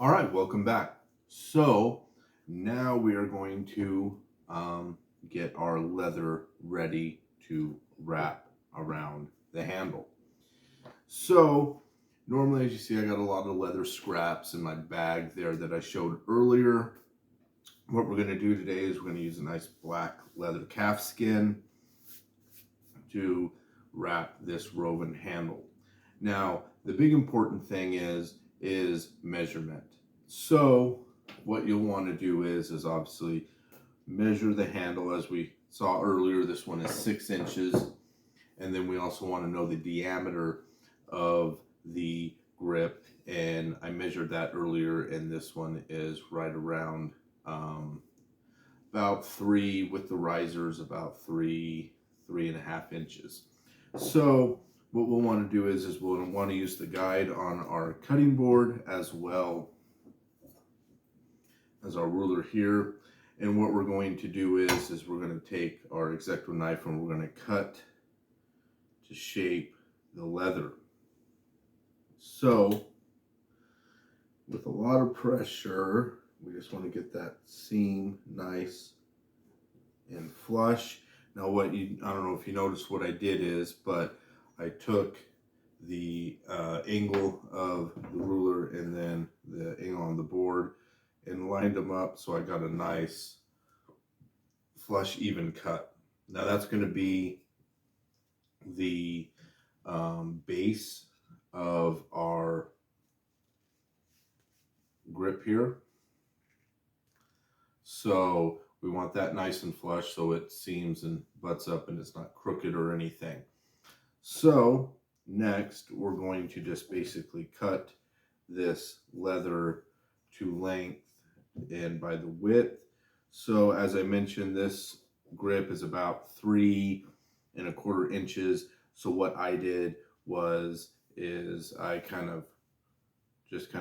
All right, welcome back. So now we are going to get our leather ready to wrap around the handle. So normally, as you see, I got a lot of leather scraps in my bag there that I showed earlier. What we're going to do today is we're going to use a nice black leather calf skin to wrap this woven handle. Now, the big important thing is measurement. So what you'll want to do is obviously measure the handle. As we saw earlier, this one is 6 inches. And then we also want to know the diameter of the grip. And I measured that earlier, and this one is right around about 3, with the risers about 3.5 inches. So what we'll want to do is we'll want to use the guide on our cutting board as well as our ruler here. And what we're going to do is we're going to take our X-Acto knife and we're going to cut to shape the leather. So with a lot of pressure, we just want to get that seam nice and flush. Now I don't know if you noticed what I did but I took the angle of the ruler and then the angle on the board and lined them up so I got a nice flush even cut. Now that's going to be the base of our grip here. So we want that nice and flush so it seams and butts up and it's not crooked or anything. So next we're going to just basically cut this leather to length and by the width. So as I mentioned, this grip is about 3.25 inches. So what I did is I kind of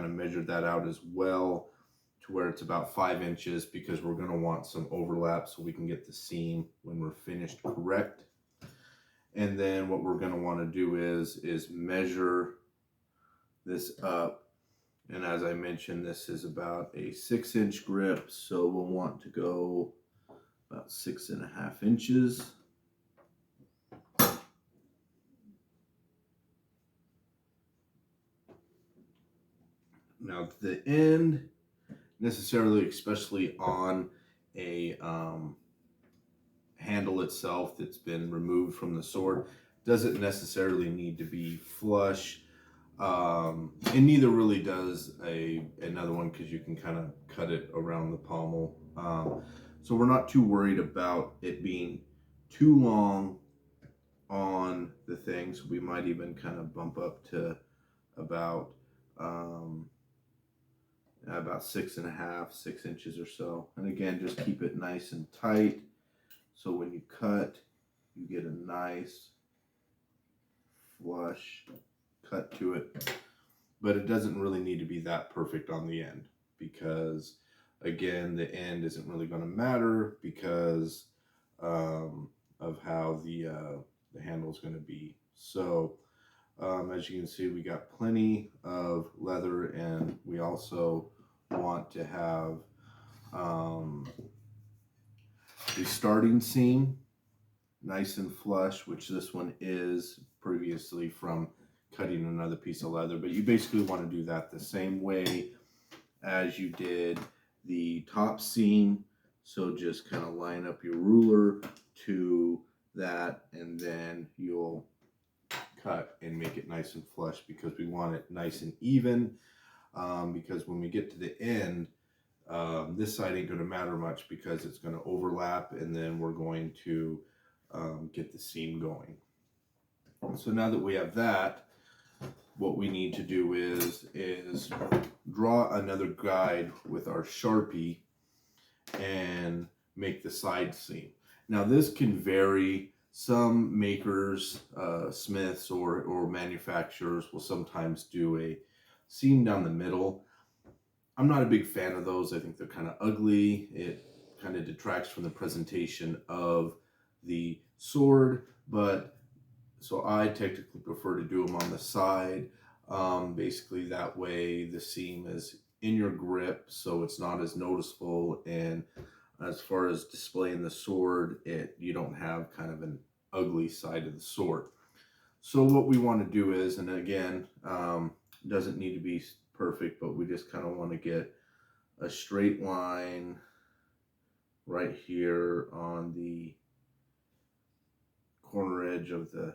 measured that out as well to where it's about 5 inches, because we're going to want some overlap so we can get the seam when we're finished correct. And then what we're going to want to do is measure this up. And as I mentioned, this is about a 6-inch grip, so we'll want to go about 6.5 inches. Now the end, necessarily, especially on a handle itself that's been removed from the sword, doesn't necessarily need to be flush. And neither really does another one, because you can kind of cut it around the pommel. So we're not too worried about it being too long on the thing. So we might even kind of bump up to about 6 inches or so. And again, just keep it nice and tight, so when you cut, you get a nice flush cut to it. But it doesn't really need to be that perfect on the end, because again, the end isn't really going to matter because of how the handle is going to be. So as you can see, we got plenty of leather, and we also want to have the starting seam nice and flush, which this one is previously from cutting another piece of leather. But you basically want to do that the same way as you did the top seam. So just kind of line up your ruler to that, and then you'll cut and make it nice and flush, because we want it nice and even, because when we get to the end, this side ain't going to matter much because it's going to overlap, and then we're going to get the seam going. So now that we have that, what we need to do is draw another guide with our Sharpie and make the side seam. Now this can vary. Some makers, smiths or manufacturers, will sometimes do a seam down the middle. I'm not a big fan of those. I think they're kind of ugly. It kind of detracts from the presentation of the sword, but so I technically prefer to do them on the side. Basically that way the seam is in your grip, so it's not as noticeable. And as far as displaying the sword, you don't have kind of an ugly side of the sword. So what we want to do is, and again, doesn't need to be perfect, but we just kind of want to get a straight line right here on the corner edge of the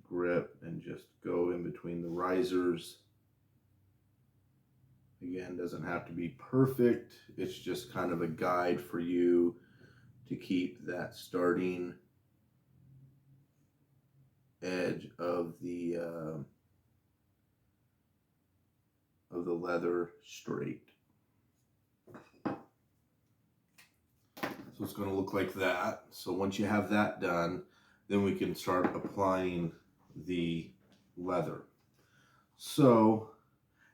grip and just go in between the risers. Again, doesn't have to be perfect. It's just kind of a guide for you to keep that starting edge of the leather straight. So it's going to look like that. So once you have that done, then we can start applying the leather. So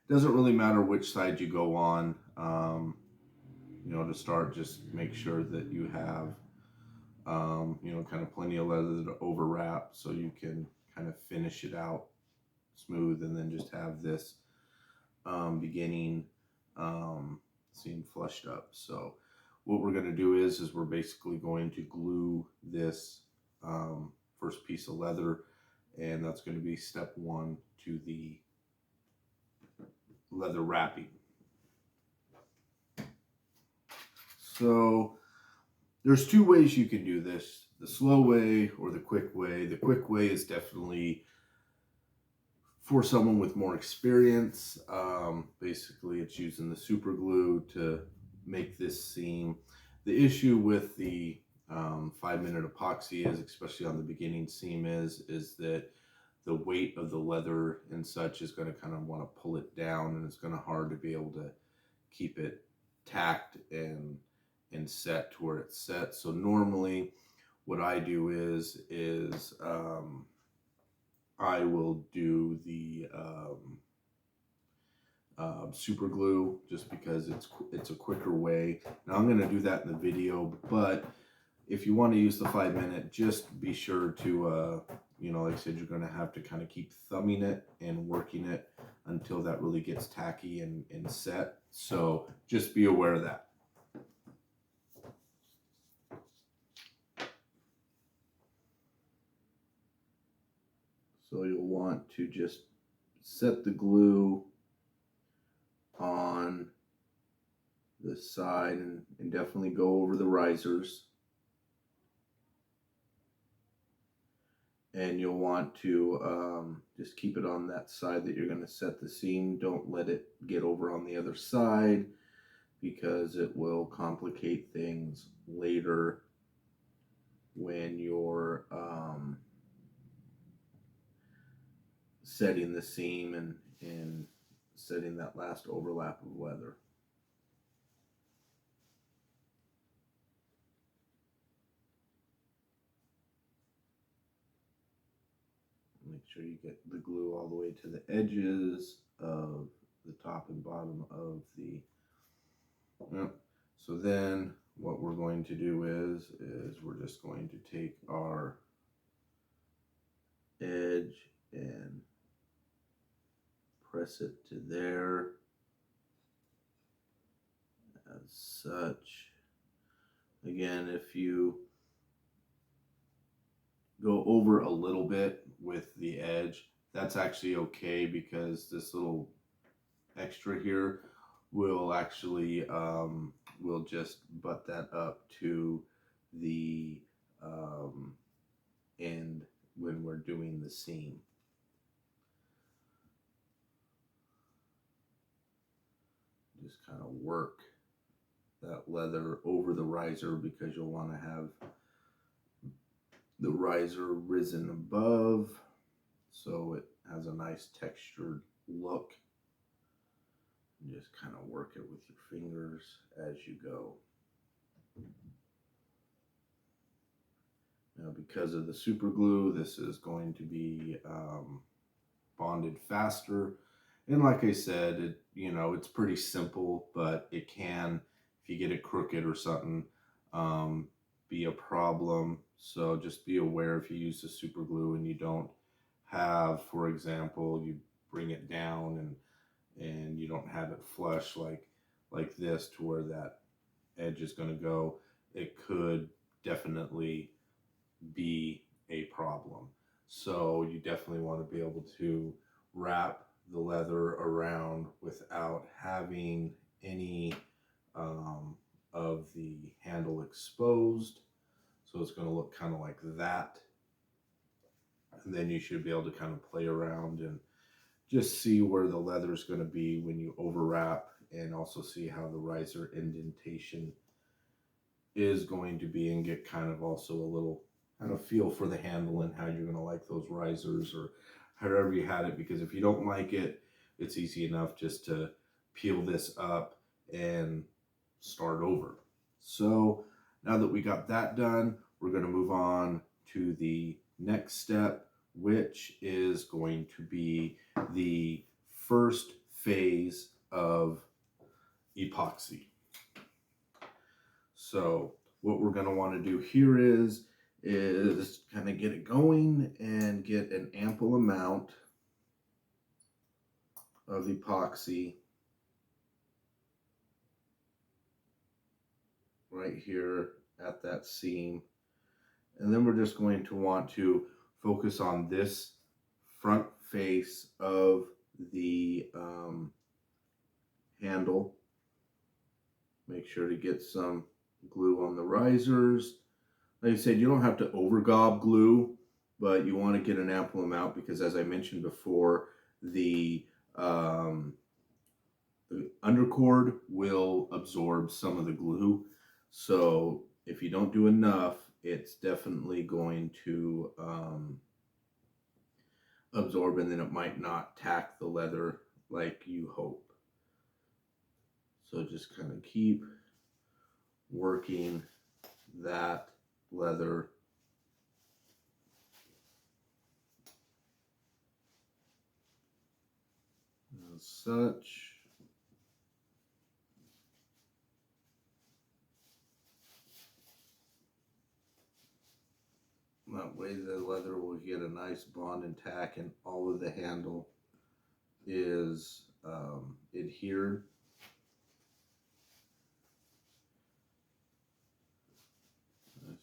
it doesn't really matter which side you go on. You know, to start, just make sure that you have, you know, kind of plenty of leather to overwrap so you can kind of finish it out smooth, and then just have this beginning seam flushed up. So what we're going to do is we're basically going to glue this first piece of leather, and that's going to be step one to the leather wrapping. So there's two ways you can do this, the slow way or the quick way. The quick way is definitely for someone with more experience. Basically it's using the super glue to make this seam. The issue with the 5-minute epoxy is, especially on the beginning seam, is that the weight of the leather and such is going to kind of want to pull it down, and it's going to hard to be able to keep it tacked and set to where it's set. So normally what I do is I will do the super glue, just because it's a quicker way. Now I'm going to do that in the video, but if you want to use the 5-minute, just be sure to you know, like I said, you're going to have to kind of keep thumbing it and working it until that really gets tacky and set. So just be aware of that. So you'll want to just set the glue on the side, and definitely go over the risers. And you'll want to just keep it on that side that you're going to set the seam. Don't let it get over on the other side, because it will complicate things later when you're setting the seam and setting that last overlap of leather. Make sure you get the glue all the way to the edges of the top and bottom of the, so then what we're going to do is we're just going to take our edge and press it to there as such. Again, if you go over a little bit with the edge, that's actually okay, because this little extra here will actually we'll just butt that up to the end when we're doing the seam. Just kind of work that leather over the riser, because you'll want to have the riser risen above so it has a nice textured look. And just kind of work it with your fingers as you go. Now, because of the super glue, this is going to be bonded faster. And like I said, you know, it's pretty simple, but it can, if you get it crooked or something, be a problem. So just be aware, if you use the super glue and you don't have, for example, you bring it down and and you don't have it flush like this to where that edge is going to go, it could definitely be a problem. So you definitely want to be able to wrap the leather around without having any of the handle exposed. So it's going to look kind of like that. And then you should be able to kind of play around and just see where the leather is going to be when you overwrap, and also see how the riser indentation is going to be, and get kind of also a little kind of feel for the handle and how you're going to like those risers, or however you had it. Because if you don't like it, it's easy enough just to peel this up and start over. So now that we got that done, we're going to move on to the next step, which is going to be the first phase of epoxy. So what we're going to want to do here is kind of get it going and get an ample amount of epoxy right here at that seam. And then we're just going to want to focus on this front face of the handle. Make sure to get some glue on the risers. Like I said, you don't have to overgob glue, but you want to get an ample amount, because as I mentioned before, the undercord will absorb some of the glue. So if you don't do enough, it's definitely going to absorb, and then it might not tack the leather like you hope. So just kind of keep working that leather as such. That way the leather will get a nice bond and tack, and all of the handle is adhered.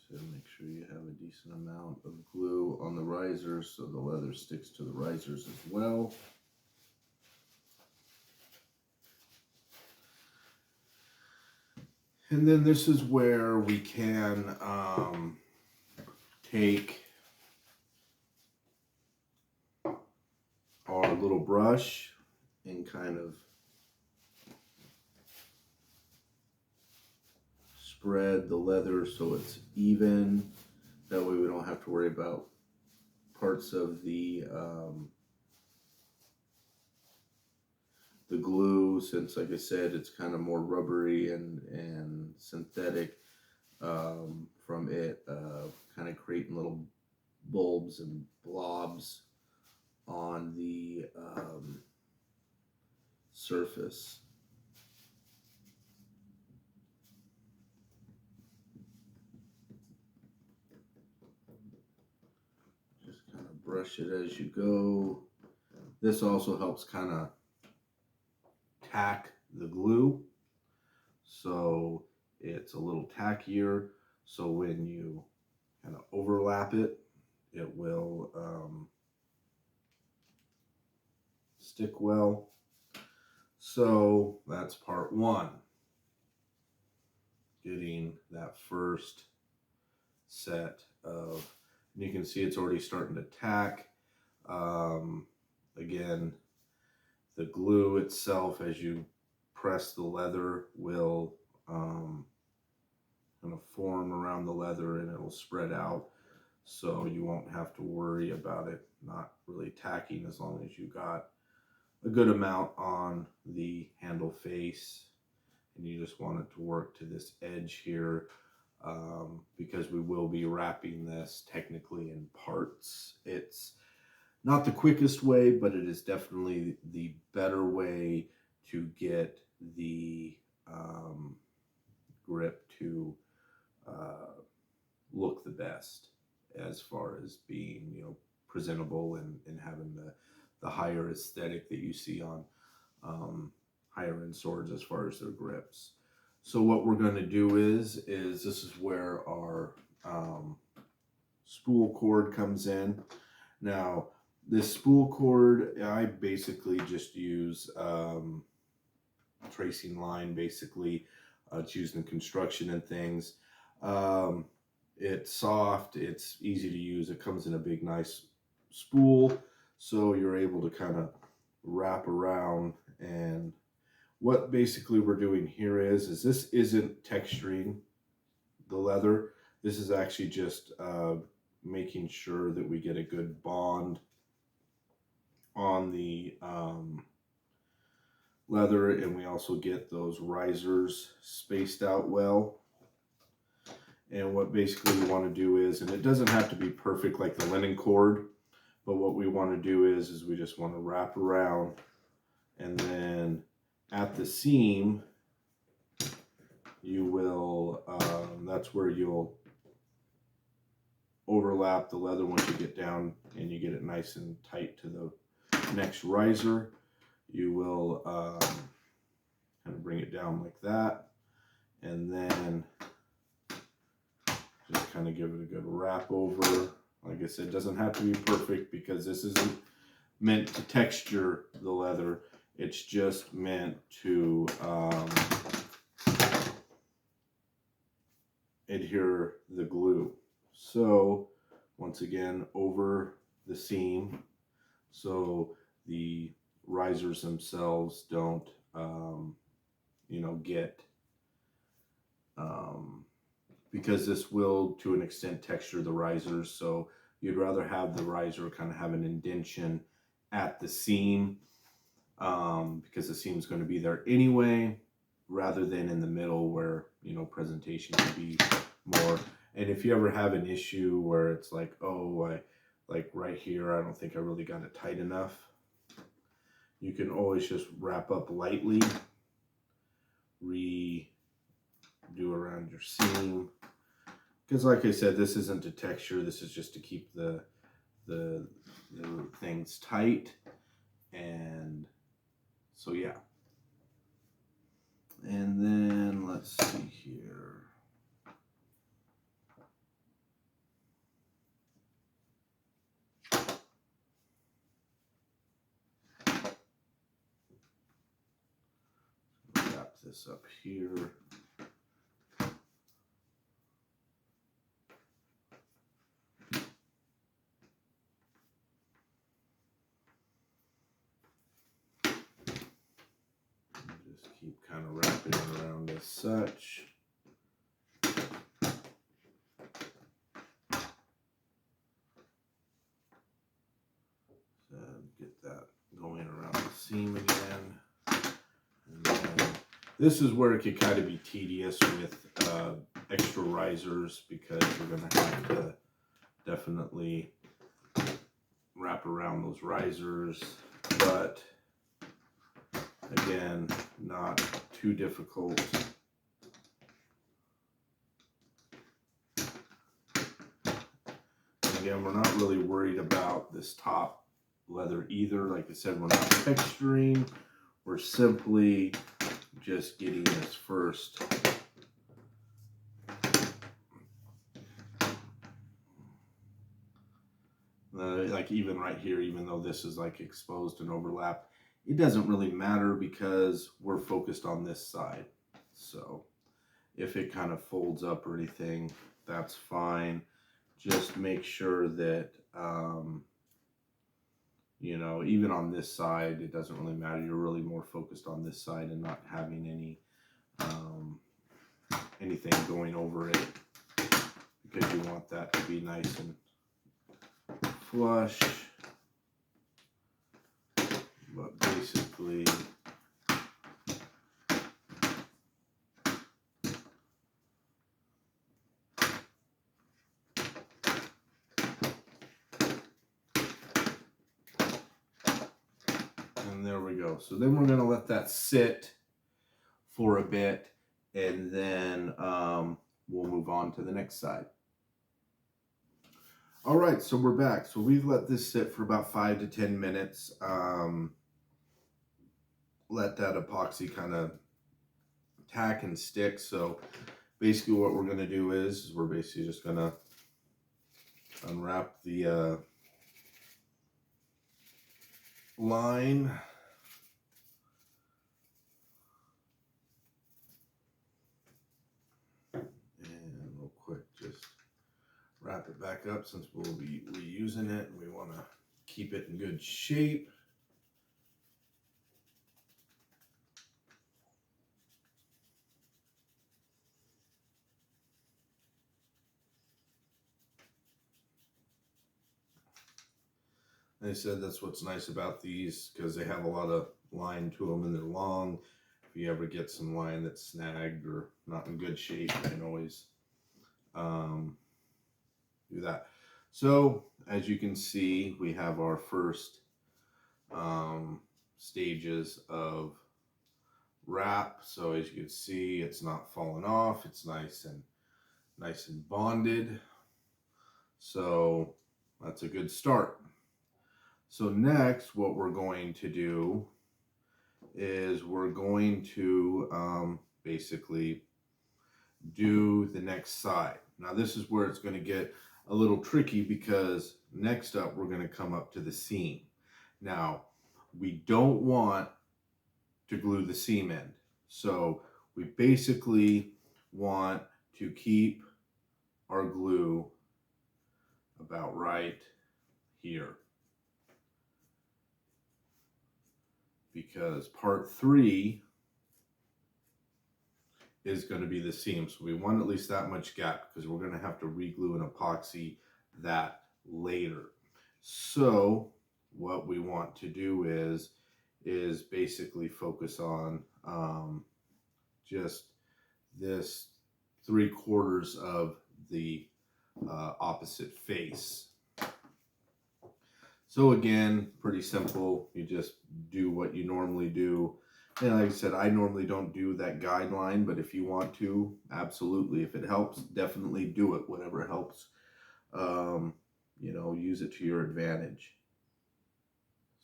So make sure you have a decent amount of glue on the risers so the leather sticks to the risers as well. And then this is where we can take our little brush and kind of spread the leather so it's even. That way we don't have to worry about parts of the glue, since like I said, it's kind of more rubbery and synthetic from it kind of creating little bulbs and blobs on the surface. Just kind of brush it as you go. This also helps kind of tack the glue, so it's a little tackier, so when you kind of overlap it, it will stick well. So that's part one, getting that first set of, and you can see it's already starting to tack. Again, the glue itself, as you press the leather, will kind of form around the leather, and it'll spread out, so you won't have to worry about it not really tacking, as long as you got a good amount on the handle face. And you just want it to work to this edge here, because we will be wrapping this technically in parts. It's not the quickest way, but it is definitely the better way to get the grip to look the best, as far as being, you know, presentable and having the higher aesthetic that you see on higher end swords as far as their grips. So what we're going to do is this is where our spool cord comes in. Now, this spool cord, I basically just use tracing line, basically. It's used in construction and things. It's soft, it's easy to use. It comes in a big, nice spool, so you're able to kind of wrap around. And what basically we're doing here is this isn't texturing the leather. This is actually just making sure that we get a good bond on the leather, and we also get those risers spaced out well. And what basically we want to do is, and it doesn't have to be perfect like the linen cord, but what we want to do is we just want to wrap around, and then at the seam you will that's where you'll overlap the leather once you get down and you get it nice and tight to the next riser. You will kind of bring it down like that, and then just kind of give it a good wrap over. Like I said, it doesn't have to be perfect because this isn't meant to texture the leather. It's just meant to adhere the glue. So once again, over the seam, so the risers themselves don't you know, get because this will to an extent texture the risers, so you'd rather have the riser kind of have an indentation at the seam because the seam is going to be there anyway, rather than in the middle where, you know, presentation can be more. And if you ever have an issue where it's like, oh, like right here, I don't think I really got it tight enough, you can always just wrap up lightly, redo around your seam. Because like I said, this isn't to texture, this is just to keep the things tight. And so yeah. And then let's see here. Wrap this up here. Just keep kind of wrapping it around as such. Get that going around the seam again. And then this is where it could kind of be tedious with extra risers, because we're going to have to definitely wrap around those risers, but again, not too difficult. And again, we're not really worried about this top leather either. Like I said, we're not texturing, we're simply just getting this first like even right here, even though this is like exposed and overlapped, it doesn't really matter because we're focused on this side. So if it kind of folds up or anything, that's fine. Just make sure that you know, even on this side, it doesn't really matter. You're really more focused on this side and not having any anything going over it, because you want that to be nice and flush. But basically, and there we go. So then we're going to let that sit for a bit, and then we'll move on to the next side. All right, so we're back. So we've let this sit for about 5 to 10 minutes. let that epoxy kind of tack and stick. So basically what we're going to do is we're basically just going to unwrap the line. And real quick, just wrap it back up since we'll be reusing it and we want to keep it in good shape. Like I said, that's what's nice about these, because they have a lot of line to them and they're long. If you ever get some line that's snagged or not in good shape, you can always do that. So as you can see, we have our first stages of wrap. So as you can see, it's not falling off. It's nice and bonded. So that's a good start. So next, what we're going to do is we're going to basically do the next side. Now this is where it's going to get a little tricky, because next up we're going to come up to the seam. Now we don't want to glue the seam end, so we basically want to keep our glue about right here, because part 3 is going to be the seam. So we want at least that much gap, because we're going to have to re-glue an epoxy that later. So what we want to do is basically focus on just this 3/4 of the opposite face. So again, pretty simple. You just do what you normally do. And like I said, I normally don't do that guideline, but if you want to, absolutely. If it helps, definitely do it. Whatever helps, you know, use it to your advantage.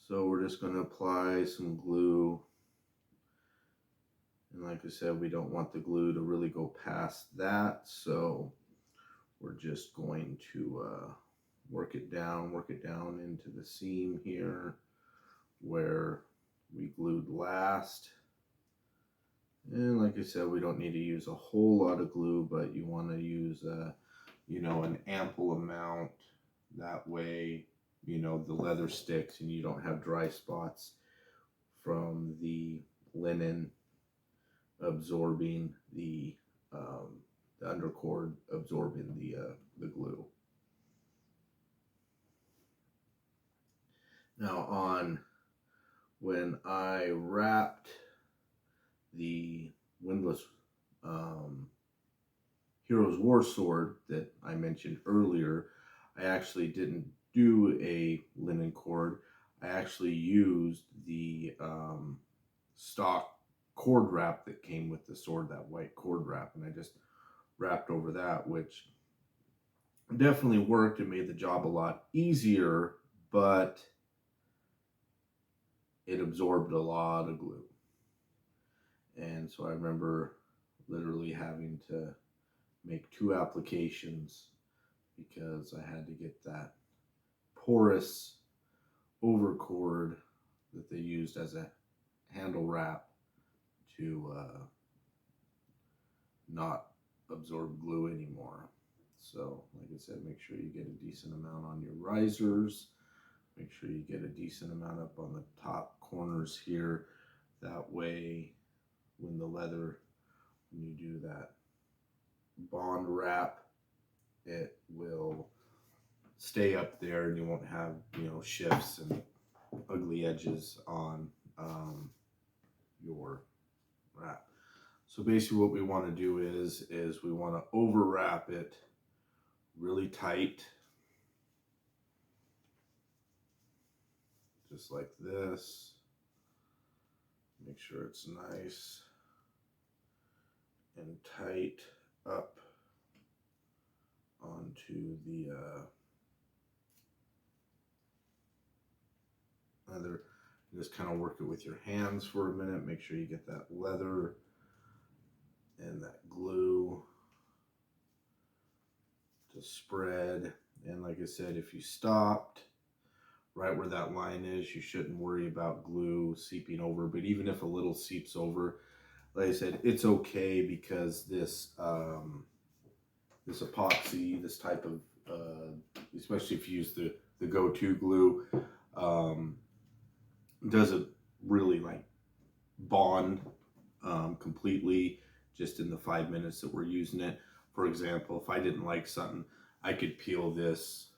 So we're just going to apply some glue. And like I said, we don't want the glue to really go past that. So we're just going to work it down into the seam here where we glued last. And like I said, we don't need to use a whole lot of glue, but you want to use you know, an ample amount. That way, you know, the leather sticks and you don't have dry spots from the linen absorbing the undercord absorbing the glue. Now when I wrapped the windlass Heroes War sword that I mentioned earlier, I actually didn't do a linen cord. I actually used the stock cord wrap that came with the sword, that white cord wrap, and I just wrapped over that, which definitely worked. It made the job a lot easier, but it absorbed a lot of glue. And so I remember literally having to make 2 applications because I had to get that porous overcord that they used as a handle wrap to not absorb glue anymore. So like I said, make sure you get a decent amount on your risers. Make sure you get a decent amount up on the top corners here. That way, when you do that bond wrap, it will stay up there and you won't have, you know, shifts and ugly edges on your wrap. So basically what we want to do is we want to overwrap it really tight, just like this. Make sure it's nice and tight up onto the leather. Just kind of work it with your hands for a minute. Make sure you get that leather and that glue to spread. And like I said, if you stopped right where that line is, you shouldn't worry about glue seeping over. But even if a little seeps over, like I said, it's okay, because this this epoxy, this type of especially if you use the go-to glue, doesn't really like bond completely just in the 5 minutes that we're using it. For example, if I didn't like something, I could peel this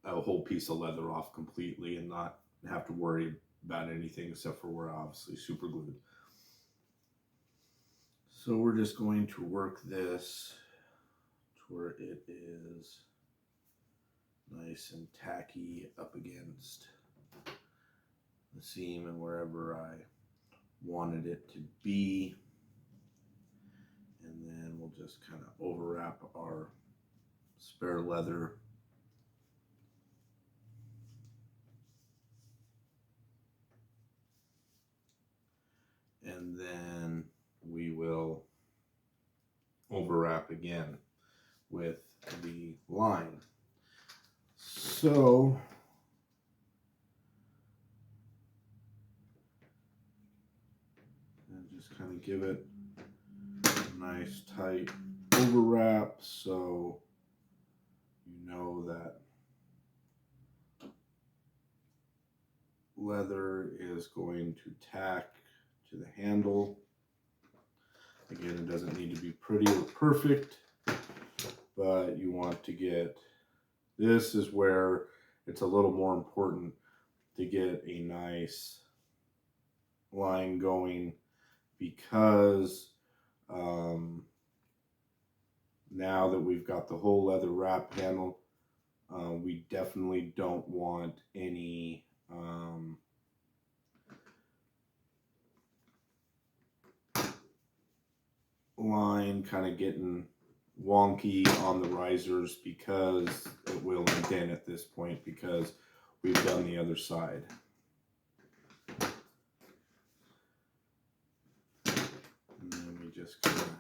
a whole piece of leather off completely and not have to worry about anything except for we're obviously super glued. So we're just going to work this to where it is nice and tacky up against the seam and wherever I wanted it to be. And then we'll just kind of overwrap our spare leather. And then we will overwrap again with the line. So and just kind of give it a nice tight overwrap so you know that leather is going to tack to the handle. Again, it doesn't need to be pretty or perfect, but you want to get, this is where it's a little more important to get a nice line going, because now that we've got the whole leather wrap handle, we definitely don't want any line kind of getting wonky on the risers, because it will indent at this point because we've done the other side. And then we just kind of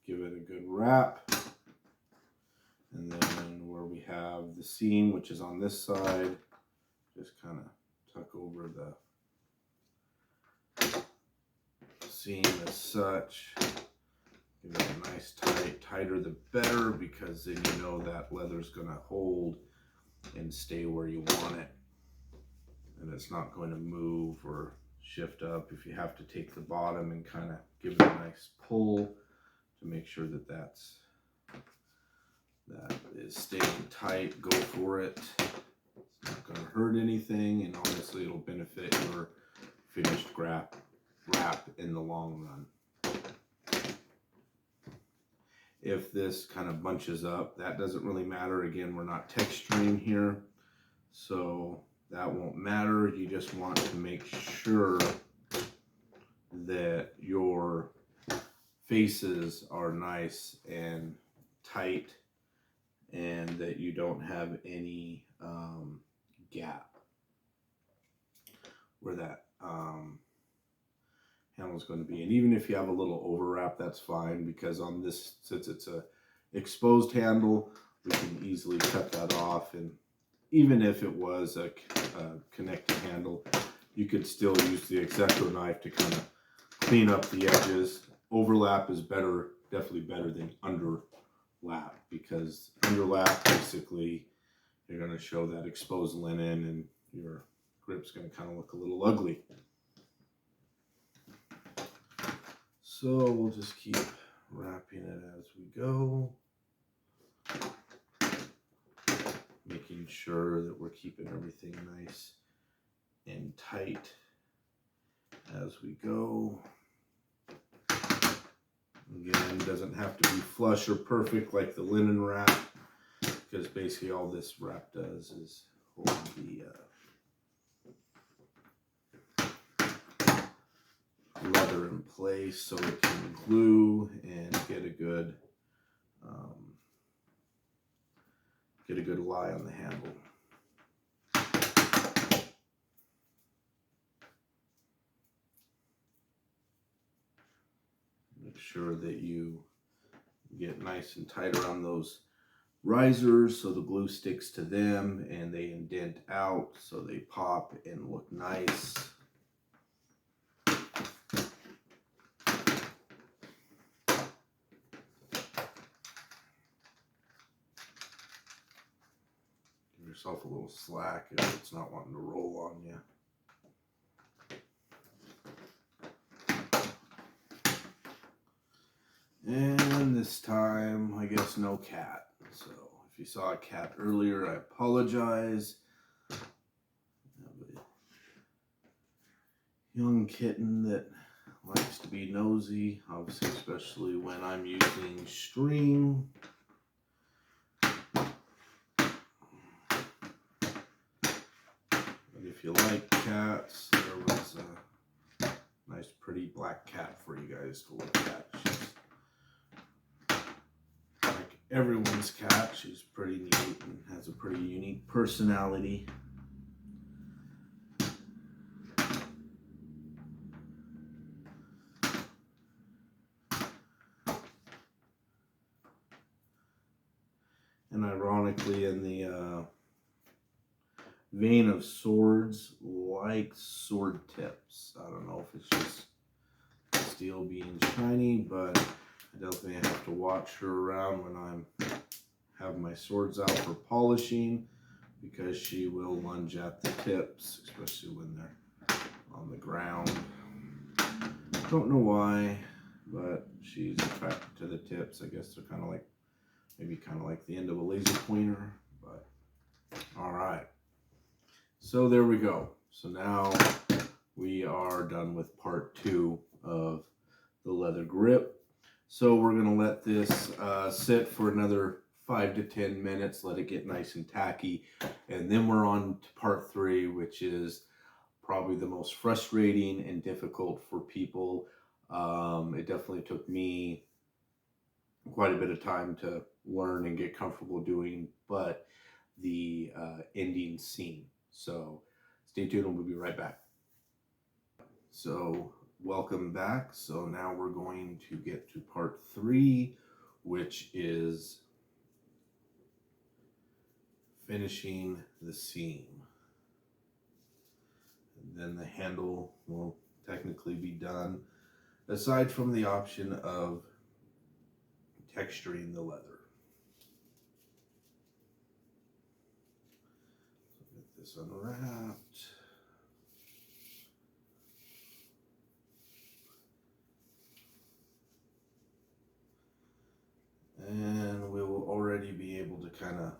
give it a good wrap. And then where we have the seam, which is on this side, just kind of tuck over the seam as such. Give it a nice tighter the better, because then you know that leather's going to hold and stay where you want it, and it's not going to move or shift up. If you have to take the bottom and kind of give it a nice pull to make sure that that is staying tight, go for it. It's not going to hurt anything, and honestly it'll benefit your finished wrap in the long run. If this kind of bunches up, that doesn't really matter. Again, we're not texturing here, so that won't matter. You just want to make sure that your faces are nice and tight, and that you don't have any gap where that handle is going to be. And even if you have a little overwrap, that's fine, because on this, since it's a exposed handle, we can easily cut that off. And even if it was a connected handle, you could still use the X-Acto knife to kind of clean up the edges. Overlap is better, definitely better than underlap, because underlap, basically you're going to show that exposed linen and your grip's going to kind of look a little ugly. So we'll just keep wrapping it as we go, making sure that we're keeping everything nice and tight as we go. Again, it doesn't have to be flush or perfect like the linen wrap, because basically all this wrap does is hold the leather in place so it can glue and get a good lie on the handle. sure that you get nice and tight around those risers so the glue sticks to them and they indent out so they pop and look nice. Give yourself a little slack if it's not wanting to roll on you. And this time, I guess no cat. So if you saw a cat earlier, I apologize. I have a young kitten that likes to be nosy, obviously, especially when I'm using string. But if you like cats, there was a nice pretty black cat for you guys to look at. She's like everyone's cat. She's pretty neat and has a pretty unique personality. And ironically, in the vein of swords, like sword tips. I don't know if it's just steel being shiny, but I definitely have to watch her around when I'm having my swords out for polishing, because she will lunge at the tips, especially when they're on the ground. Don't know why, but she's attracted to the tips. I guess they're kind of like, maybe kind of like the end of a laser pointer, but all right. So there we go. So now we are done with part 2 of the leather grip. So we're going to let this sit for another 5 to 10 minutes, let it get nice and tacky. And then we're on to part 3, which is probably the most frustrating and difficult for people. It definitely took me quite a bit of time to learn and get comfortable doing, but the ending seam. So stay tuned and we'll be right back. So welcome back. So now we're going to get to part 3, which is finishing the seam. And then the handle will technically be done, aside from the option of texturing the leather. So get this unwrapped. And we will already be able to kind of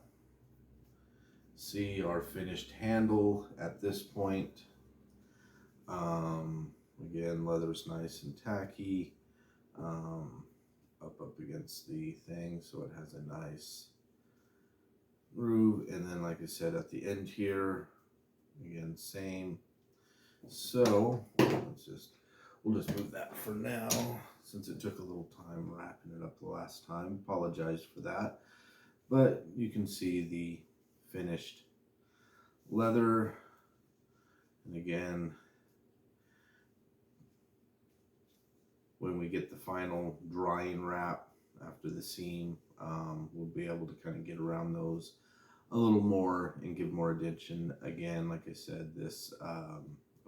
see our finished handle at this point. Again, leather's nice and tacky, up against the thing, so it has a nice groove. And then, like I said, at the end here, again, same. So we'll just move that for now, since it took a little time wrapping it up the last time. Apologize for that, but you can see the finished leather. And again, when we get the final drying wrap after the seam, we'll be able to kind of get around those a little more and give more attention. Again, like I said, this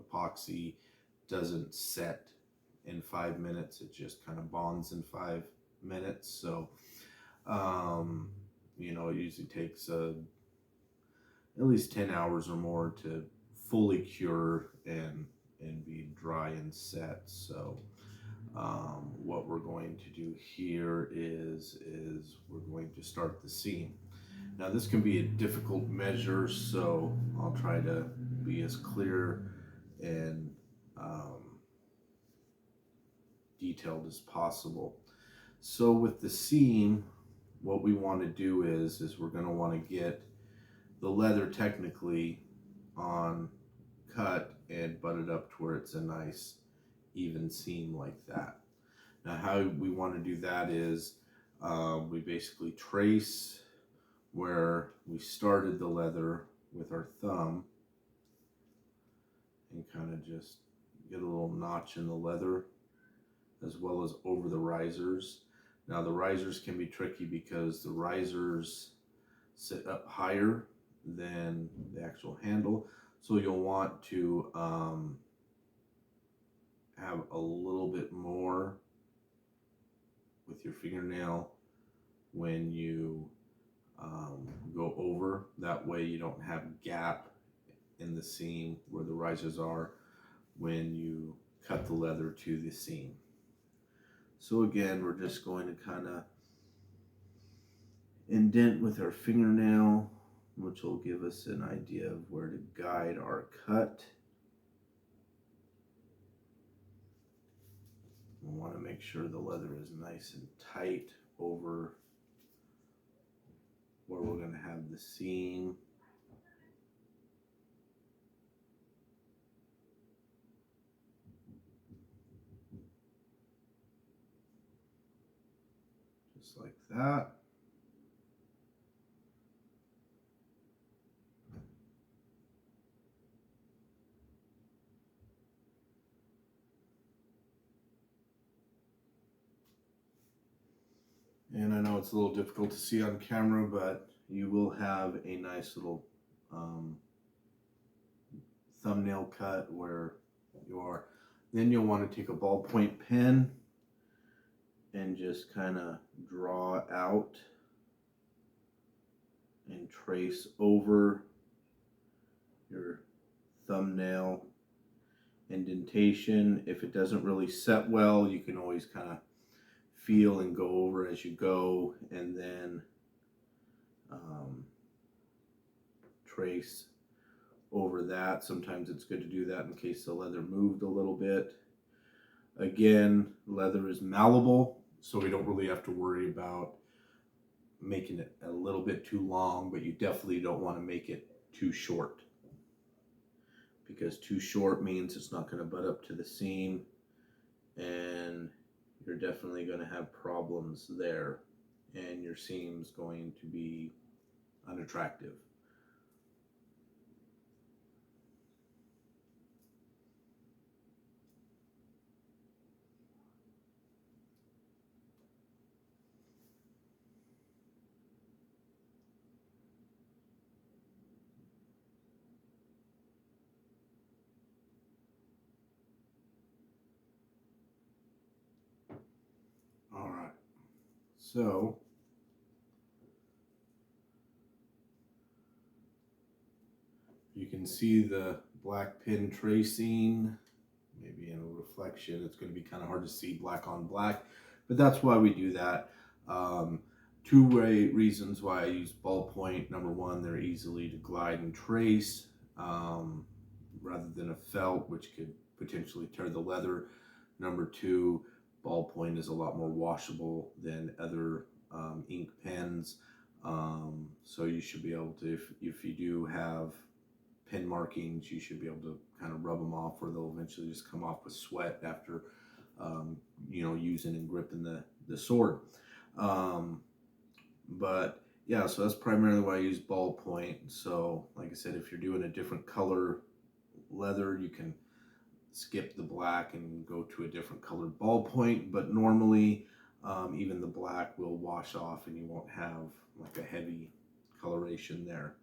epoxy doesn't set in 5 minutes. It just kind of bonds in 5 minutes. So, you know, it usually takes at least 10 hours or more to fully cure and be dry and set. So what we're going to do here is we're going to start the seam. Now this can be a difficult measure, so I'll try to be as clear and detailed as possible. So with the seam, what we want to do is we're going to want to get the leather technically on cut and butted up to where it's a nice even seam like that. Now how we want to do that is we basically trace where we started the leather with our thumb and kind of just get a little notch in the leather as well as over the risers. Now the risers can be tricky because the risers sit up higher than the actual handle, so you'll want to have a little bit more with your fingernail when you go over. That way you don't have gap in the seam where the risers are when you cut the leather to the seam. So again, we're just going to kind of indent with our fingernail, which will give us an idea of where to guide our cut. We want to make sure the leather is nice and tight over where we're going to have the seam. Just like that. And I know it's a little difficult to see on camera, but you will have a nice little thumbnail cut where you are. Then you'll want to take a ballpoint pen and just kind of draw out and trace over your thumbnail indentation. If it doesn't really set well, you can always kind of feel and go over as you go, and then trace over that. Sometimes it's good to do that in case the leather moved a little bit. Again, leather is malleable, so we don't really have to worry about making it a little bit too long, but you definitely don't want to make it too short, because too short means it's not going to butt up to the seam, and you're definitely going to have problems there, and your seam's going to be unattractive. All right, so you can see the black pin tracing. Maybe in a reflection, it's going to be kind of hard to see black on black, but that's why we do that. Two reasons why I use ballpoint. Number one, they're easily to glide and trace rather than a felt, which could potentially tear the leather. Number two, ballpoint is a lot more washable than other ink pens, so you should be able to, if you do have pin markings, you should be able to kind of rub them off, or they'll eventually just come off with sweat after using and gripping the sword. But yeah, so that's primarily why I use ballpoint. So like I said, if you're doing a different color leather, you can skip the black and go to a different colored ballpoint, but normally even the black will wash off and you won't have like a heavy coloration there.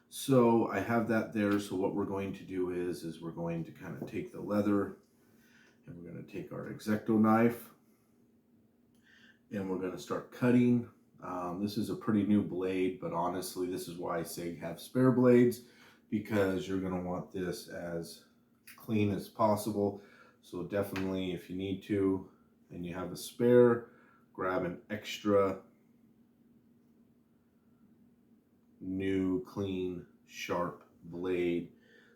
So I have that there. So what we're going to do is we're going to kind of take the leather, and we're going to take our X-Acto knife, and we're going to start cutting. This is a pretty new blade, but honestly, this is why I say have spare blades, because you're going to want this as clean as possible. So definitely, if you need to and you have a spare, grab an extra new, clean, sharp blade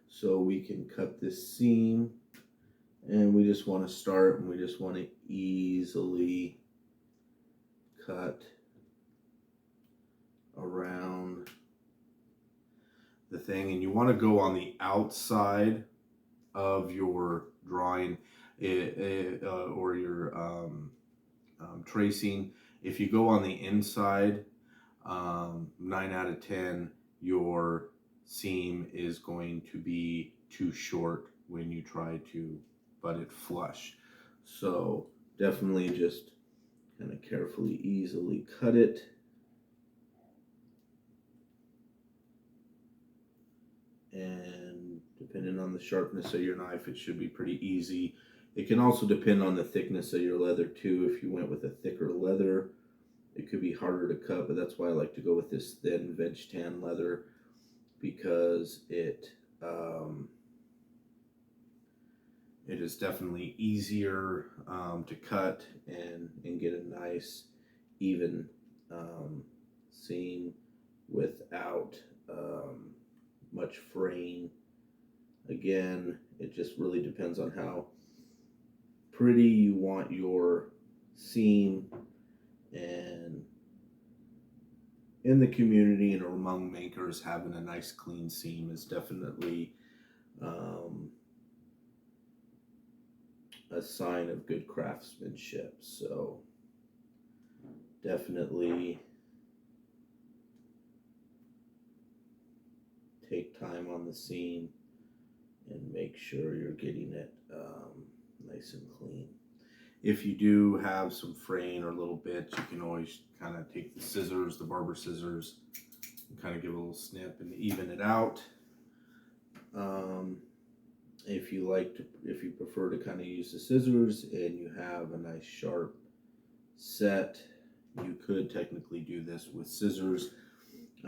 so we can cut this seam. And we just want to start, and we just want to easily cut around the thing. And you want to go on the outside of your drawing or your tracing. If you go on the inside, 9 out of 10, your seam is going to be too short when you try to butt it flush. So Definitely just kind of carefully, easily cut it. And depending on the sharpness of your knife, it should be pretty easy. It can also depend on the thickness of your leather too. If you went with a thicker leather, it could be harder to cut, but that's why I like to go with this thin veg tan leather, because it is definitely easier to cut and get a nice even seam without much fraying. Again, it just really depends on how pretty you want your seam, and in the community and among makers, having a nice clean seam is definitely a sign of good craftsmanship. So definitely take time on the seam and make sure you're getting it nice and clean. If you do have some fraying or little bits, you can always kind of take the scissors, the barber scissors, and kind of give a little snip and even it out. If you prefer to kind of use the scissors and you have a nice sharp set, you could technically do this with scissors.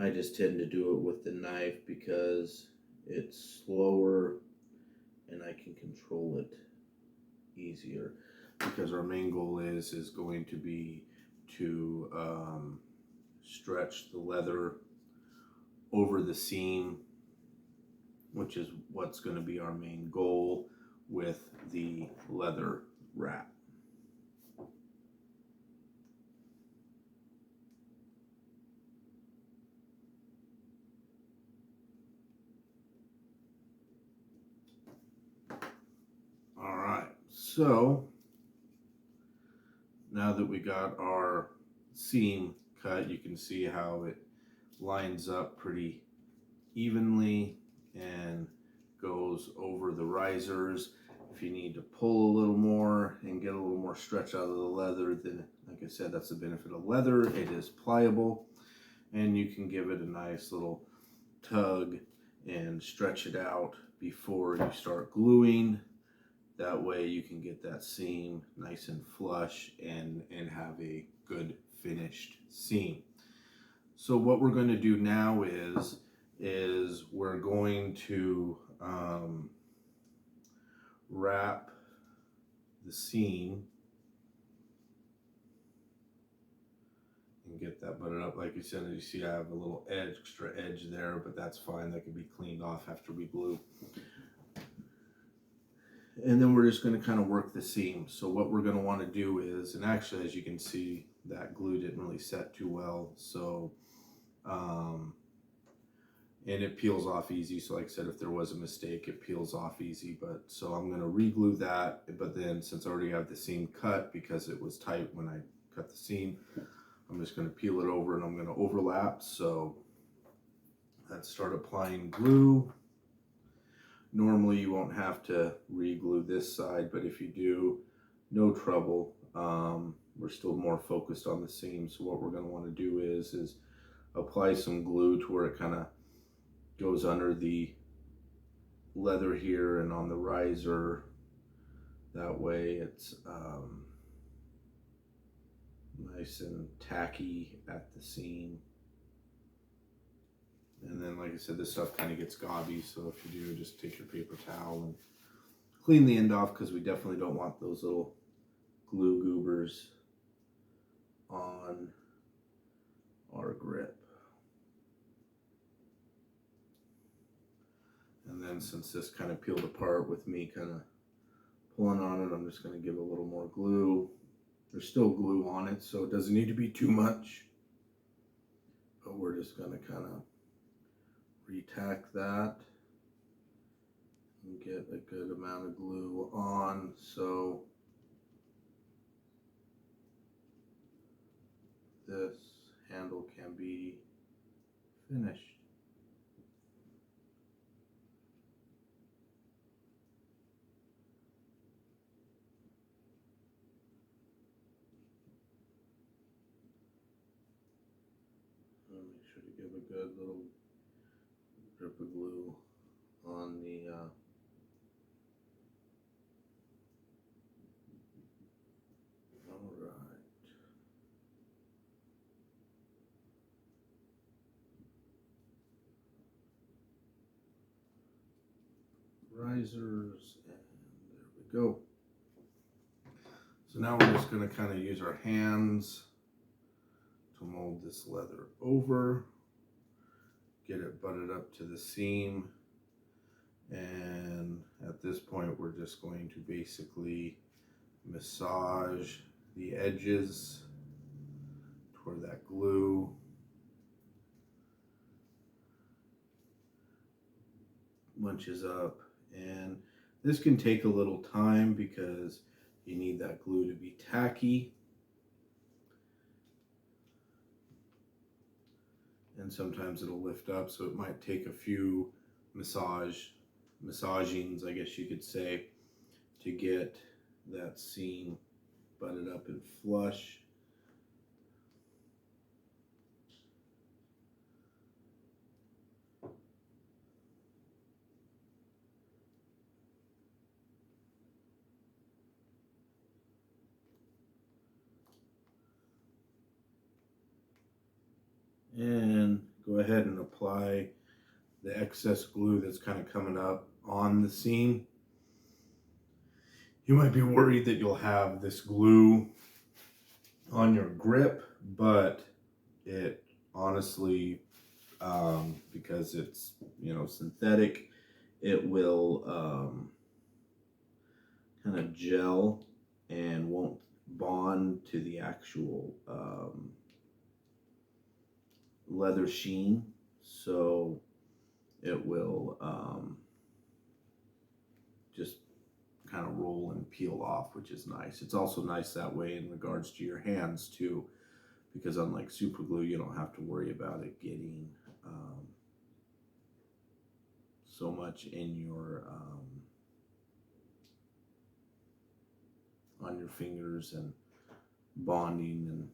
I just tend to do it with the knife because it's slower and I can control it easier, because our main goal is going to be to stretch the leather over the seam, which is what's going to be our main goal with the leather wrap. All right, so now that we got our seam cut, you can see how it lines up pretty evenly and goes over the risers. If you need to pull a little more and get a little more stretch out of the leather, then like I said, that's the benefit of leather. It is pliable and you can give it a nice little tug and stretch it out before you start gluing. That way you can get that seam nice and flush and have a good finished seam. So what we're going to do now is we're going to wrap the seam and get that buttoned up. Like you said, you see I have a little extra edge there, but that's fine. That can be cleaned off after we glue. And then we're just going to kind of work the seam. So what we're going to want to do is, and actually as you can see, that glue didn't really set too well, so and it peels off easy. So like I said, if there was a mistake, it peels off easy. But so I'm going to re-glue that, but then since I already have the seam cut because it was tight when I cut the seam, I'm just going to peel it over and I'm going to overlap. So let's start applying glue. Normally you won't have to re-glue this side, but if you do, no trouble. We're still more focused on the seam. So what we're going to want to do is apply some glue to where it kind of goes under the leather here and on the riser. That way it's nice and tacky at the seam. And then, like I said, this stuff kind of gets gobby, so if you do, just take your paper towel and clean the end off, because we definitely don't want those little glue goobers on our grip. And then since this kind of peeled apart with me kind of pulling on it, I'm just going to give a little more glue. There's still glue on it, so it doesn't need to be too much. But we're just going to kind of retack that and get a good amount of glue on so this handle can be finished. good little grip of glue on the all right. Risers, and there we go. So now we're just going to kind of use our hands to mold this leather over, get it butted up to the seam, and at this point we're just going to basically massage the edges toward that glue. Bunches up, and this can take a little time because you need that glue to be tacky, and sometimes it'll lift up, so it might take a few massagings, I guess you could say, to get that seam butted up and flush. And go ahead and apply the excess glue that's kind of coming up on the seam. You might be worried that you'll have this glue on your grip, but it honestly, because it's, you know, synthetic, it will kind of gel and won't bond to the actual leather sheen, so it will just kind of roll and peel off, which is nice. It's also nice that way in regards to your hands too, because unlike super glue, you don't have to worry about it getting so much in your on your fingers and bonding and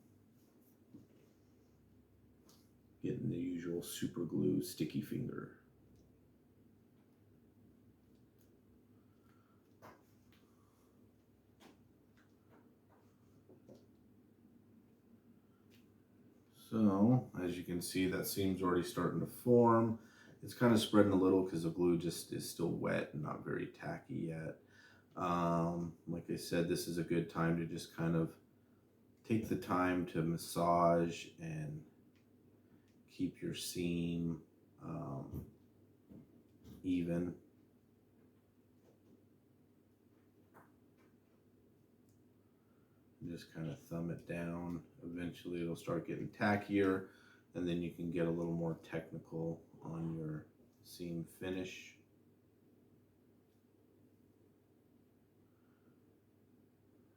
getting the usual super glue sticky finger. So as you can see, that seam's already starting to form. It's kind of spreading a little because the glue just is still wet and not very tacky yet. Like I said, this is a good time to just kind of take the time to massage and keep your seam even. Just kind of thumb it down. Eventually it'll start getting tackier, and then you can get a little more technical on your seam finish.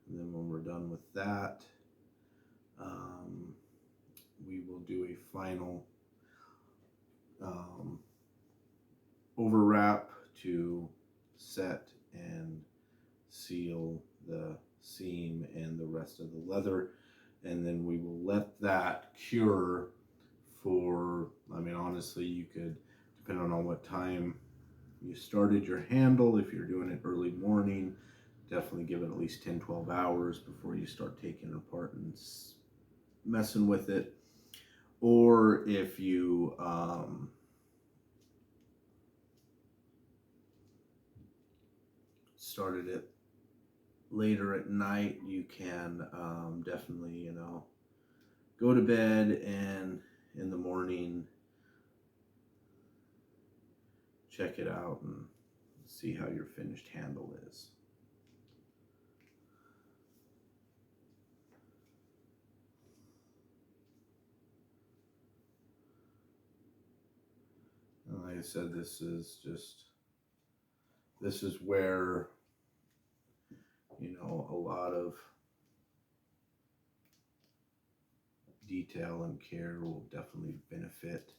And then when we're done with that, we will do a final overwrap to set and seal the seam and the rest of the leather, and then we will let that cure for, I mean, honestly, you could, depending on what time you started your handle, if you're doing it early morning, definitely give it at least 10-12 hours before you start taking it apart and messing with it. Or if you started it later at night, you can definitely, you know, go to bed and in the morning check it out and see how your finished handle is. And like I said, this is where, you know, a lot of detail and care will definitely benefit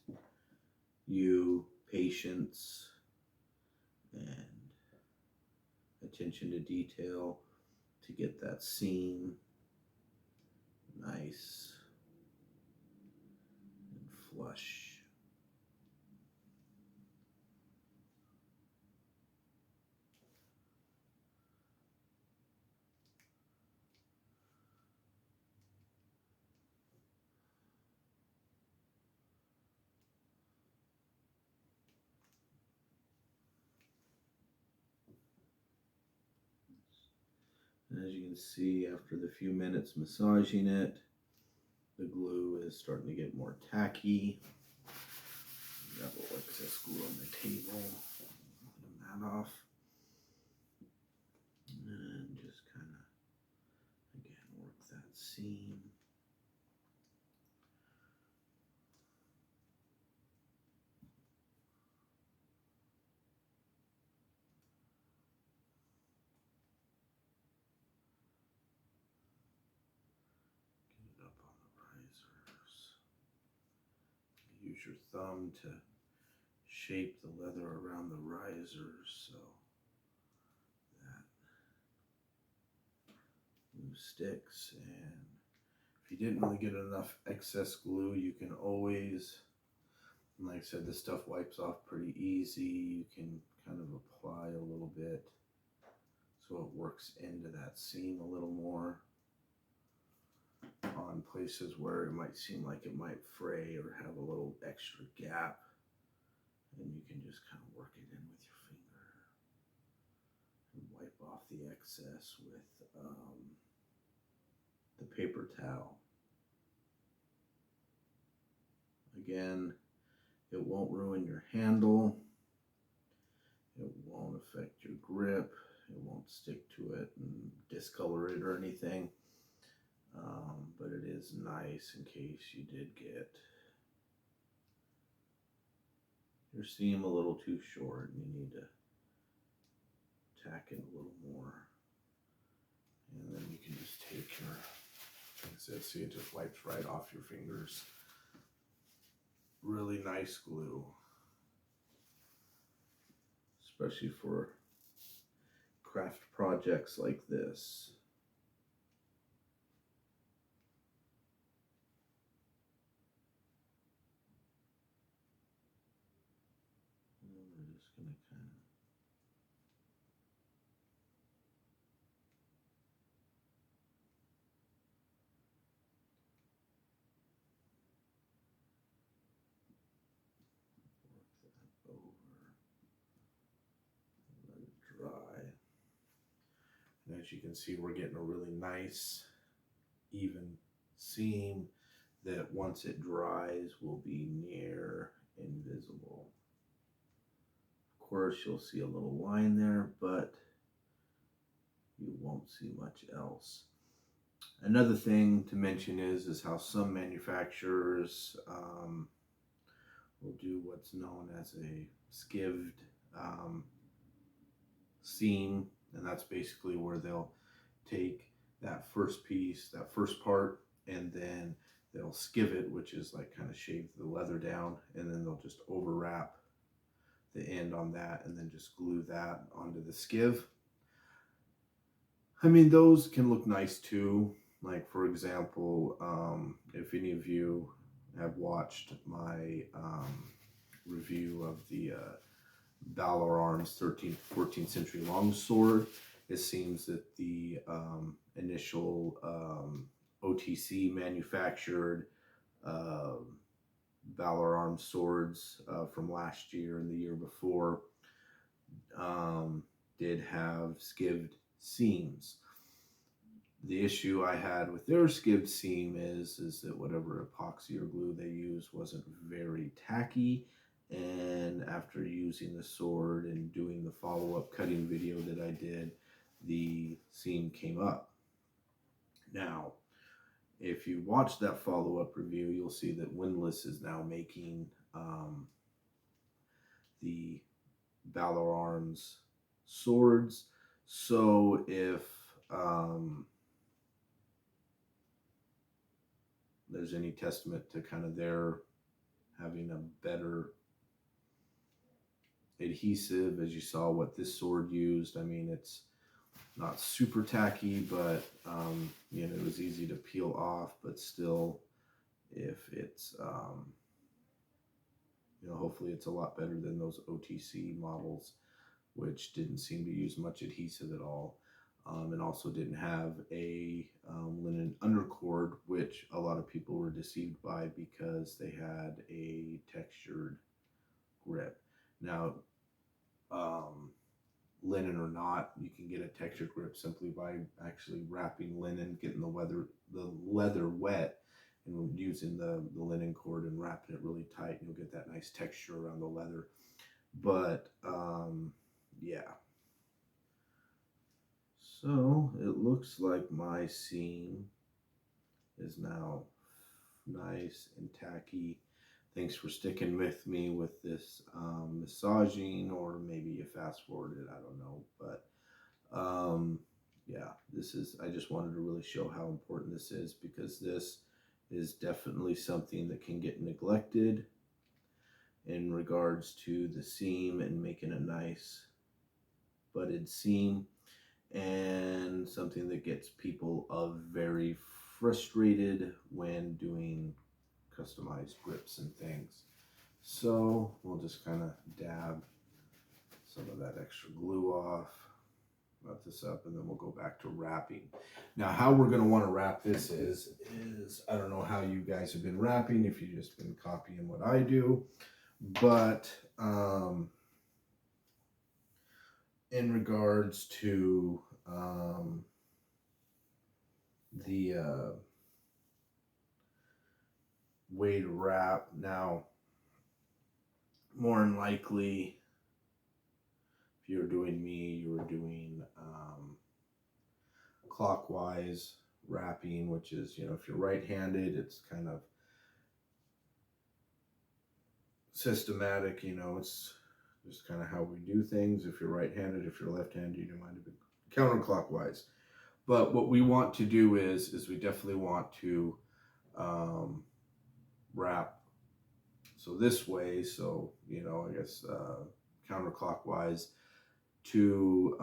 you. Patience and attention to detail to get that seam nice and flush. you can see, after the few minutes massaging it, the glue is starting to get more tacky. Got a little excess glue on the table. Clean that off. And just kind of, again, work that seam. Get it up on the risers. Use your thumb to shape the leather around the risers so that glue sticks. And if you didn't really get enough excess glue, you can always, like I said, this stuff wipes off pretty easy. You can kind of apply a little bit so it works into that seam a little more on places where it might seem like it might fray or have a little extra gap. And you can just kind of work it in with your finger and wipe off the excess with the paper towel. Again, it won't ruin your handle. It won't affect your grip. It won't stick to it and discolor it or anything. But it is nice in case you did get your seam a little too short and you need to tack it a little more. And then you can just take your, like I said, see, it just wipes right off your fingers. Really nice glue, especially for craft projects like this. And we're just going to kind of work that over, let it dry. And as you can see, we're getting a really nice, even seam that once it dries will be near invisible. Of course, you'll see a little line there, but you won't see much else. Another thing to mention is how some manufacturers will do what's known as a skivved seam, and that's basically where they'll take that first piece, that first part, and then they'll skiv it, which is like kind of shave the leather down, and then they'll just overwrap the end on that and then just glue that onto the skiv. I mean, those can look nice too. Like, for example, if any of you have watched my review of the Valor Arms 13th, 14th century longsword, it seems that the initial OTC manufactured Valor Arms swords from last year and the year before did have skivved seams. The issue I had with their skivved seam is that whatever epoxy or glue they used wasn't very tacky, and after using the sword and doing the follow-up cutting video that I did, the seam came up. Now, if you watch that follow-up review, you'll see that Windlass is now making the Valor Arms swords. So if there's any testament to kind of their having a better adhesive, as you saw what this sword used. I mean, it's not super tacky, but you know, it was easy to peel off, but still, if it's you know, hopefully it's a lot better than those OTC models, which didn't seem to use much adhesive at all, and also didn't have a linen undercord, which a lot of people were deceived by because they had a textured grip. Now, linen or not. You can get a textured grip simply by actually wrapping linen, getting the leather wet, and using the linen cord and wrapping it really tight, and you'll get that nice texture around the leather. But yeah. So it looks like my seam is now nice and tacky. Thanks for sticking with me with this massaging, or maybe you fast forwarded, I don't know. But yeah, I just wanted to really show how important this is, because this is definitely something that can get neglected in regards to the seam and making a nice butted seam, and something that gets people very frustrated when doing customized grips and things. So we'll just kind of dab some of that extra glue off, wrap this up, and then we'll go back to wrapping. Now, how we're going to want to wrap this is I don't know how you guys have been wrapping, if you've just been copying what I do, but in regards to the way to wrap, now, more than likely, if you're doing me, you were doing clockwise wrapping, which is, you know, if you're right-handed, it's kind of systematic, you know, it's just kind of how we do things. If you're right-handed, if you're left-handed, you might have been counterclockwise. But what we want to do is we definitely want to wrap so this way, so, you know, I guess counterclockwise, to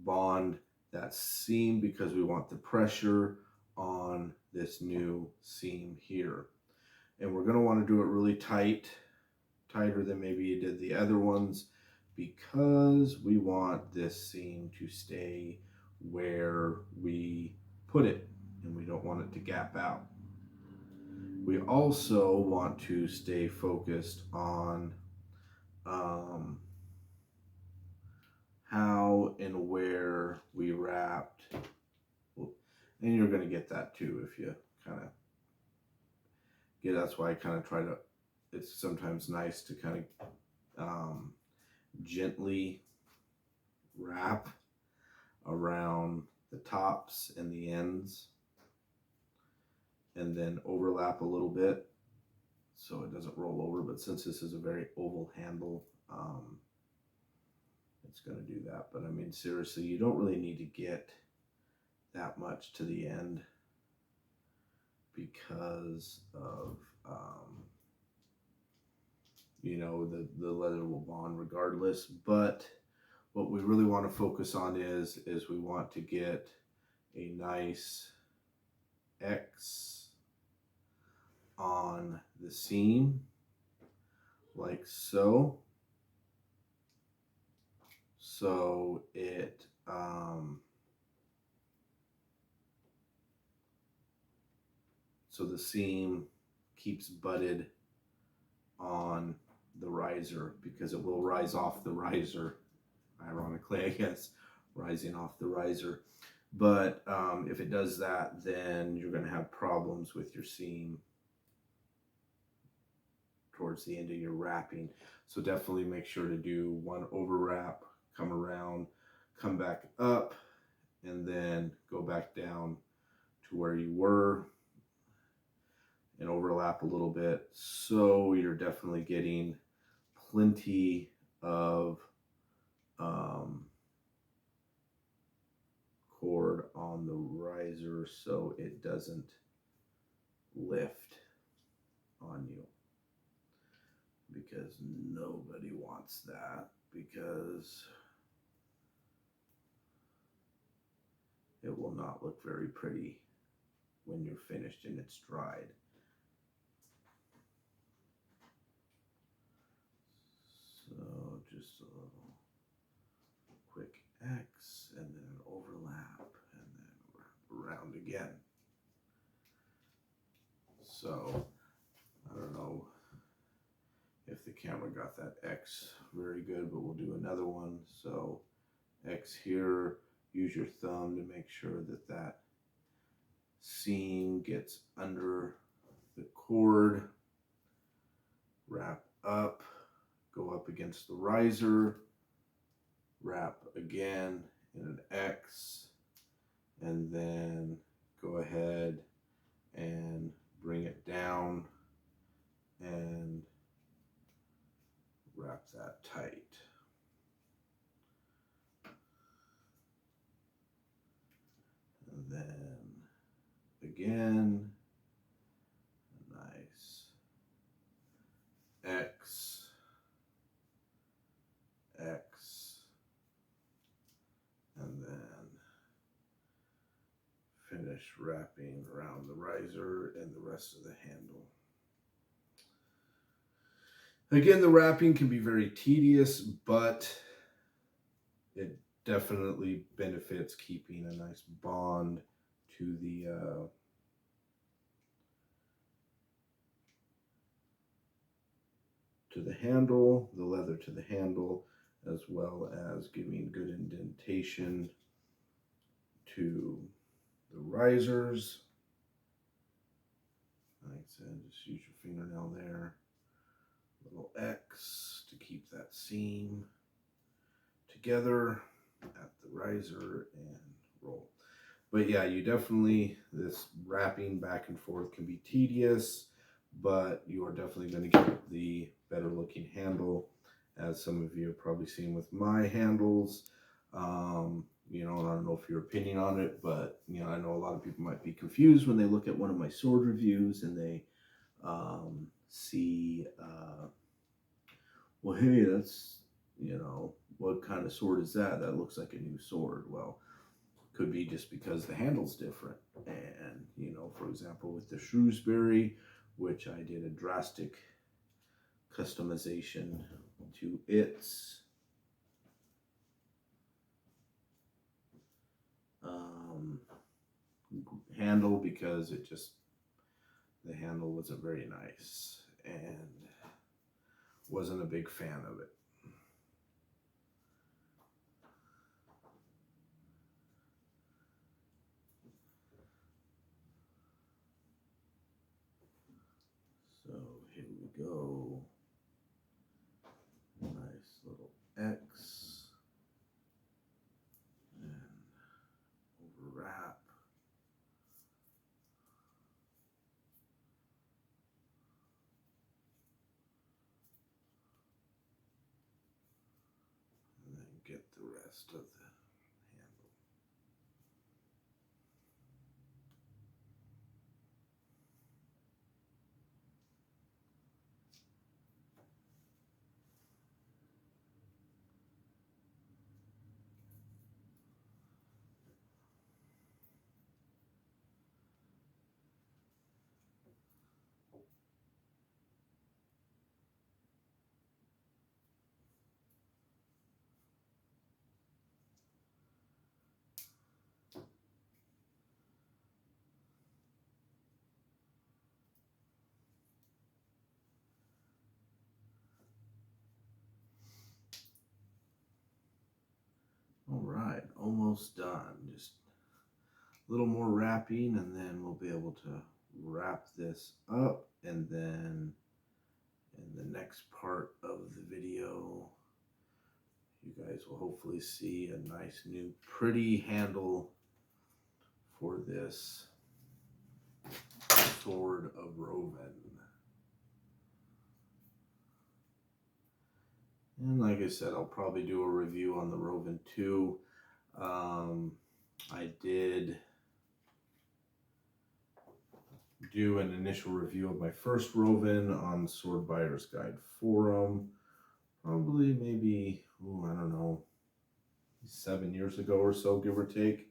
bond that seam, because we want the pressure on this new seam here. And we're going to want to do it really tight, tighter than maybe you did the other ones, because we want this seam to stay where we put it, and we don't want it to gap out. We also want to stay focused on how and where we wrapped. And you're going to get that too if you kind of get, that's why I kind of try to, it's sometimes nice to kind of gently wrap around the tops and the ends, and then overlap a little bit so it doesn't roll over. But since this is a very oval handle, it's going to do that. But I mean, seriously, you don't really need to get that much to the end, because of you know, the leather will bond regardless. But what we really want to focus on is we want to get a nice X on the seam, like so. So it so the seam keeps butted on the riser, because it will rise off the riser, ironically, I guess, rising off the riser. But if it does that, then you're going to have problems with your seam towards the end of your wrapping. So definitely make sure to do one overwrap, come around, come back up, and then go back down to where you were and overlap a little bit. So you're definitely getting plenty of cord on the riser, so it doesn't lift on you, because nobody wants that, because it will not look very pretty when you're finished and it's dried. So just a little quick X, and then an overlap, and then wrap around again. So I don't know if the camera got that X very good, but we'll do another one. So X here. Use your thumb to make sure that that seam gets under the cord. Wrap up, go up against the riser, wrap again in an X, and then go ahead and bring it down and wrap that tight. And then again, a nice X, X, and then finish wrapping around the riser and the rest of the handle. Again, the wrapping can be very tedious, but it definitely benefits keeping a nice bond to the handle, the leather to the handle, as well as giving good indentation to the risers. Like I said, just use your fingernail there. Little X to keep that seam together at the riser and roll. But yeah, you definitely, this wrapping back and forth can be tedious, but you are definitely going to get the better looking handle, as some of you have probably seen with my handles. You know, and I don't know if your opinion on it, but you know, I know a lot of people might be confused when they look at one of my sword reviews and they see, well, hey, that's, you know, what kind of sword is that? That looks like a new sword. Well, could be just because the handle's different. And, you know, for example, with the Shrewsbury, which I did a drastic customization to its handle, because it just, the handle wasn't very nice and wasn't a big fan of it. So here we go. Nice little X and overwrap. And then get the rest of the handle. All right, almost done. Just a little more wrapping and then we'll be able to wrap this up, and then in the next part of the video you guys will hopefully see a nice new pretty handle for this Sword of Roven. And like I said, I'll probably do a review on the Roven 2. I did do an initial review of my first Roven on Sword Buyer's Guide forum, probably maybe, I don't know, 7 years ago or so, give or take,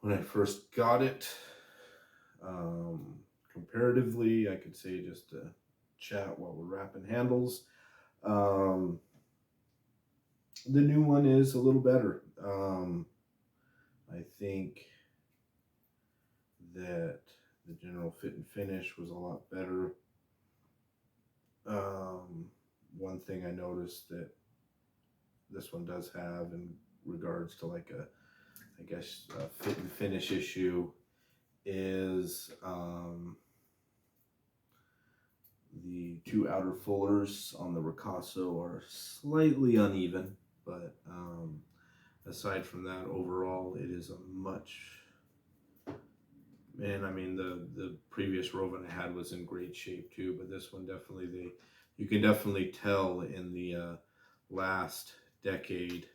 when I first got it. Comparatively, I could say, just to chat while we're wrapping handles, the new one is a little better. I think that the general fit and finish was a lot better. One thing I noticed that this one does have in regards to like a, I guess, a fit and finish issue is the two outer fullers on the Ricasso are slightly uneven, but aside from that, overall, it is a much, man, I mean, the previous Rovan I had was in great shape too, but this one definitely, you can definitely tell in the last decade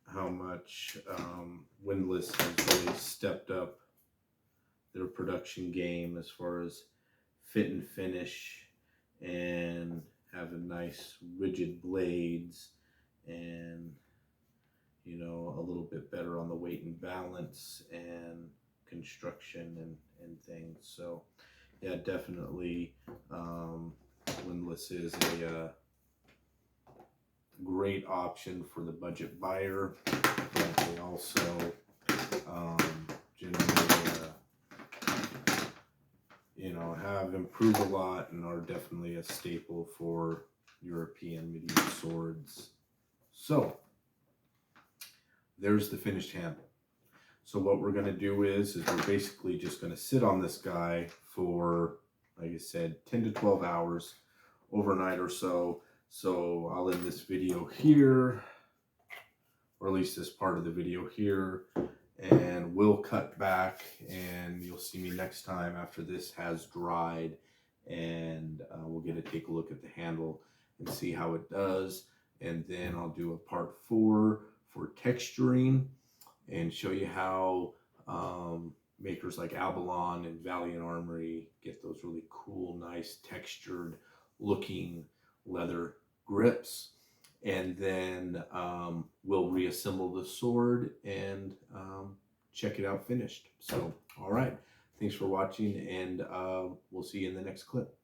how much Windlass has really stepped up their production game as far as fit and finish and having nice rigid blades and, you know, a little bit better on the weight and balance and construction and things. So yeah, definitely Windlass is a great option for the budget buyer, but they also generally you know, have improved a lot and are definitely a staple for European medieval swords. So there's the finished handle. So what we're going to do is we're basically just going to sit on this guy for, like I said, 10 to 12 hours overnight or so. So I'll end this video here, or at least this part of the video here, and we'll cut back and you'll see me next time after this has dried, and we'll get to take a look at the handle and see how it does. And then I'll do a part 4 for texturing and show you how makers like Abalon and Valiant Armory get those really cool, nice textured looking leather grips. And then we'll reassemble the sword and check it out finished. So, all right. Thanks for watching, and we'll see you in the next clip.